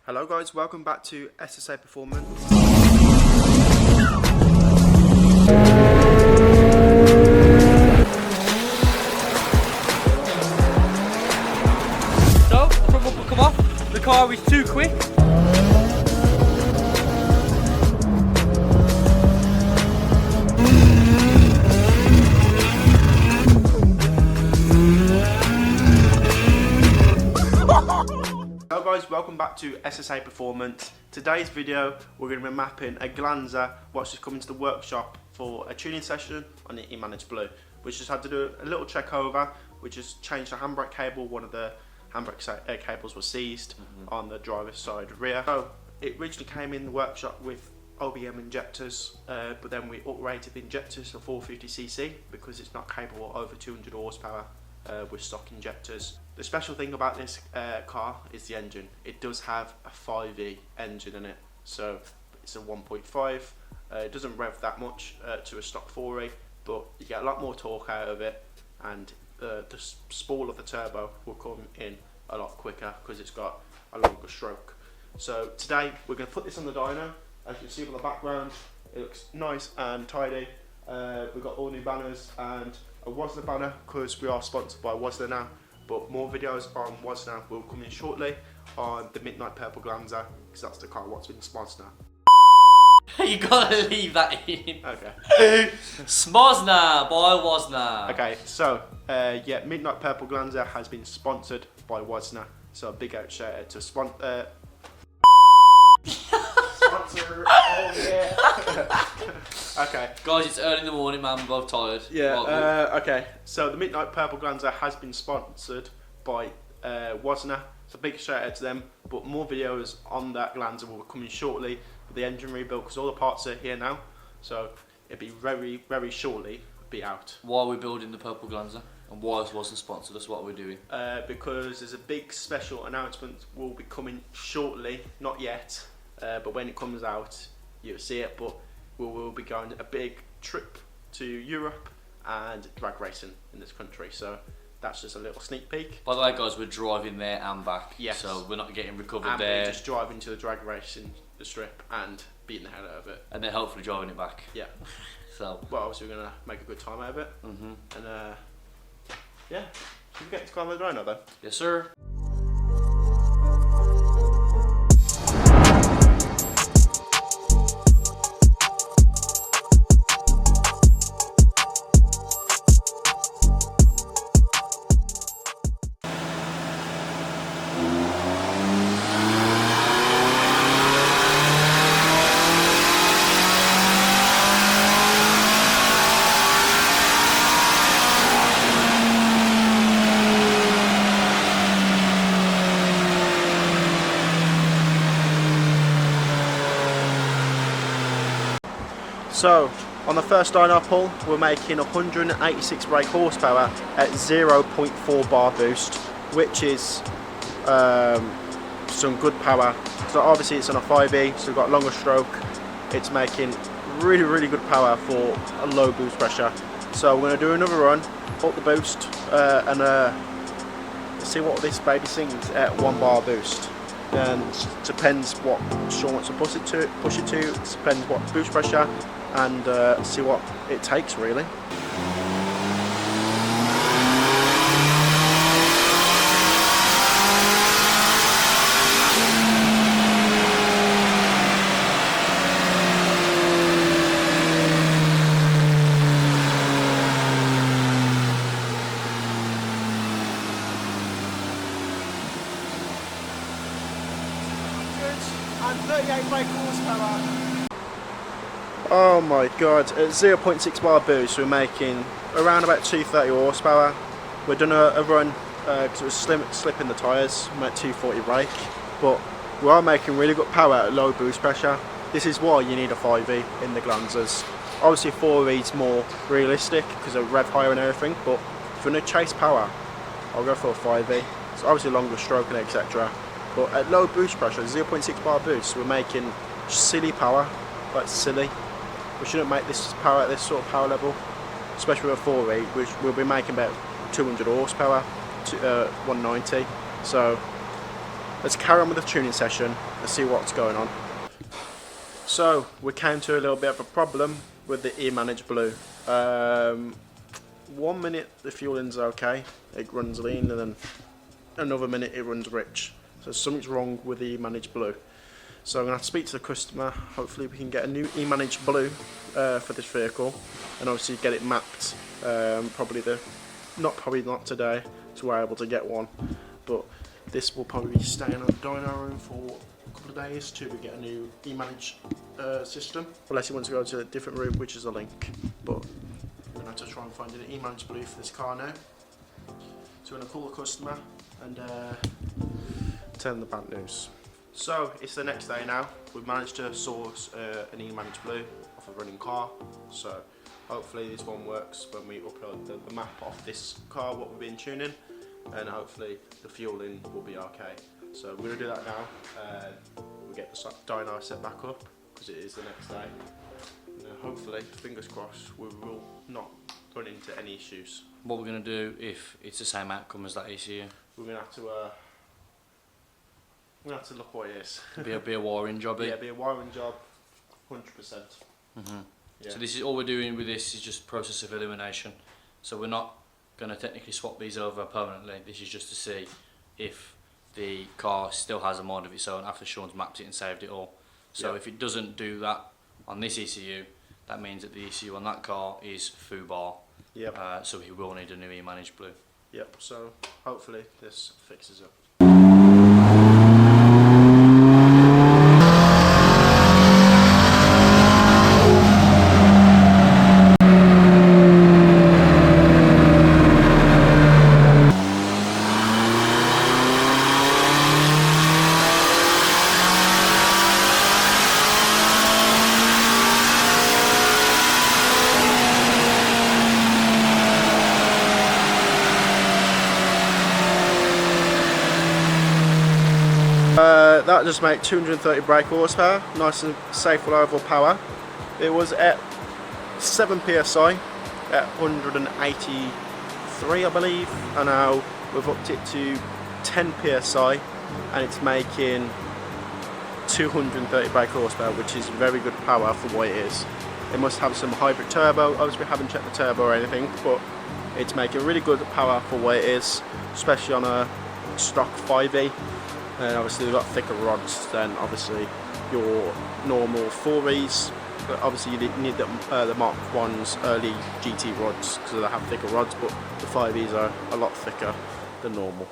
Hello guys, welcome back to SSA Performance. So, the front bumper come off, the car is too quick. Hello guys, welcome back to SSA Performance. Today's video we're going to be mapping a glanza what's just coming to the workshop for a tuning session on the E-Managed Blue. We just had to do a little check over. We just changed the handbrake cable. One of the handbrake cables was seized on the driver's side rear. So it originally came in the workshop with OBM injectors, but then we uprated the injectors to 450cc because it's not capable of over 200 horsepower with stock injectors. The special thing about this car is the engine. It does have a 5E engine in it, so it's a 1.5. It doesn't rev that much to a stock 4E, but you get a lot more torque out of it, and the spool of the turbo will come in a lot quicker because it's got a longer stroke. So today we're going to put this on the dyno. As you can see from the background, it looks nice and tidy. We've got all new banners and a Wasner banner because we are sponsored by Wasner now. But more videos on Wasner will come in shortly on the Midnight Purple Glanza because that's the car what's been sponsored now. You gotta leave that in. Okay. Smosna by Wasna. Okay, so yeah, Midnight Purple Glanza has been sponsored by Wasner. So a big out shout out to sponsor. Oh yeah. Okay. Guys, it's early in the morning, man. We're both tired. Yeah. Okay. So the Midnight Purple Glanza has been sponsored by Wasner. So big shout out to them. But more videos on that Glanza will be coming shortly for the engine rebuild because all the parts are here now. So it'll be very shortly be out. Why are we building the Purple Glanza? And why wasn't sponsored? That's what we're doing. Because there's a big special announcement will be coming shortly. Not yet. But when it comes out, you'll see it. But we will be going a big trip to Europe and drag racing in this country. So that's just a little sneak peek. By the way, guys, we're driving there and back. Yes. So we're not getting recovered And there. we're just driving to the drag racing the strip and beating the hell out of it. And then hopefully driving it back. Yeah. So. Well, obviously we're gonna make a good time out of it. And yeah, should we get to climb the dyno then? Yes, sir. So, on the first dyno pull, we're making 186 brake horsepower at 0.4 bar boost, which is some good power. So obviously it's on a 5E, so we've got longer stroke. It's making really good power for a low boost pressure. So we're going to do another run, up the boost, and see what this baby sings at 1 bar boost. And depends what Sean wants to push it to. It depends what boost pressure, and see what it takes really. And 38 brake horsepower. Oh my god, at 0.6 bar boost we're making around about 230 horsepower. We've done a run because it was slipping the tyres, I'm at 240 brake, but we are making really good power at low boost pressure. This is why you need a 5E in the Glanzas. Obviously 4E is more realistic because of rev higher and everything, but if we're going to chase power, I'll go for a 5E. It's obviously longer stroke and etc. But at low boost pressure, 0.6 bar boost, we're making silly power, like silly. We shouldn't make this power at this sort of power level, especially with a 4E, which we'll be making about 200 horsepower, 190. So let's carry on with the tuning session and see what's going on. So we came to a little bit of a problem with the E-Manage Blue. 1 minute the fueling's okay, it runs lean, and then another minute it runs rich. So something's wrong with the E-Manage Blue. So I'm going to have to speak to the customer. Hopefully we can get a new E-Manage Blue for this vehicle, and obviously get it mapped. Probably not today, so we're able to get one. But this will probably be staying in our dyno room for a couple of days till we get a new E-Manage system. Unless you want to go to a different route, which is a link. But we're going to have to try and find an E-Manage Blue for this car now. So we're going to call the customer and tell them the bad news. So it's the next day now. We've managed to source an E-Manage Blue off a running car. So hopefully this one works when we upload the map off this car, what we've been tuning, and hopefully the fueling will be okay. So we're going to do that now. We'll get the dyno set back up because it is the next day. Hopefully, fingers crossed, we will not run into any issues. What we're going to do if it's the same outcome as that ECU? We're going to have to look what it is. Be a wiring job. Yeah, be a wiring job, 100%. Yeah. So this is all we're doing with this is just process of elimination. So we're not going to technically swap these over permanently. This is just to see if the car still has a mind of its own after Sean's mapped it and saved it all. So if it doesn't do that on this ECU, that means that the ECU on that car is foobar. Yep. So he will need a new E-Manage Blue. Yep. So hopefully this fixes it. That just made 230 brake horsepower, nice and safe reliable power. It was at 7 psi at 183 I believe, and now we've upped it to 10 psi and it's making 230 brake horsepower, which is very good power for what it is. It must have some hybrid turbo, obviously we haven't checked the turbo or anything, but it's making really good power for what it is, especially on a stock 5e. And obviously they've got thicker rods than obviously your normal 4Es, but obviously you need the Mark 1's early GT rods because they have thicker rods, but the 5Es are a lot thicker than normal.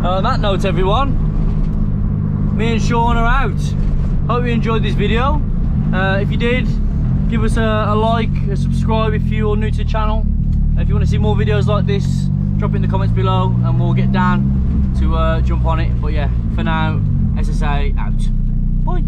On that note, everyone, me and Sean are out. Hope you enjoyed this video. If you did, give us a like, a subscribe if you're new to the channel. If you want to see more videos like this, drop it in the comments below and we'll get down to jump on it. But yeah, for now, SSA out. Bye.